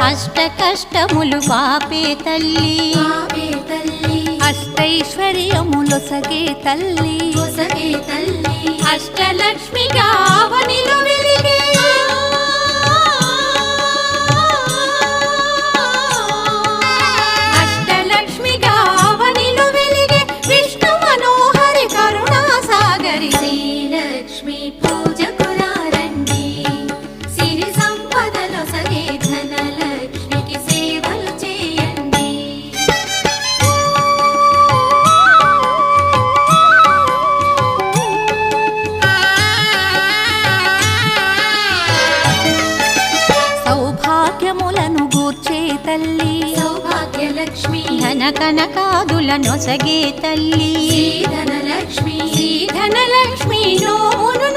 అష్ట కష్టములు పాపే తల్లి అష్టైశ్వర్యములొసగే తల్లి అష్టలక్ష్మిగా అవనిలో వెలిగే అష్టలక్ష్మిగా అవనిలో వెలిగే విష్ణు మనోహరి కరుణా సాగరి శ్రీలక్ష్మి పూజకు రండి సిరి సంపదలొసగే ధనలక్ష్మికి సేవలు చేయండి. సౌభాగ్యములను గూర్చే తల్లి సౌభాగ్యలక్ష్మి ధన కనకాదుల నొసగే తల్లి ధనలక్ష్మి ధనలక్ష్మి నోమును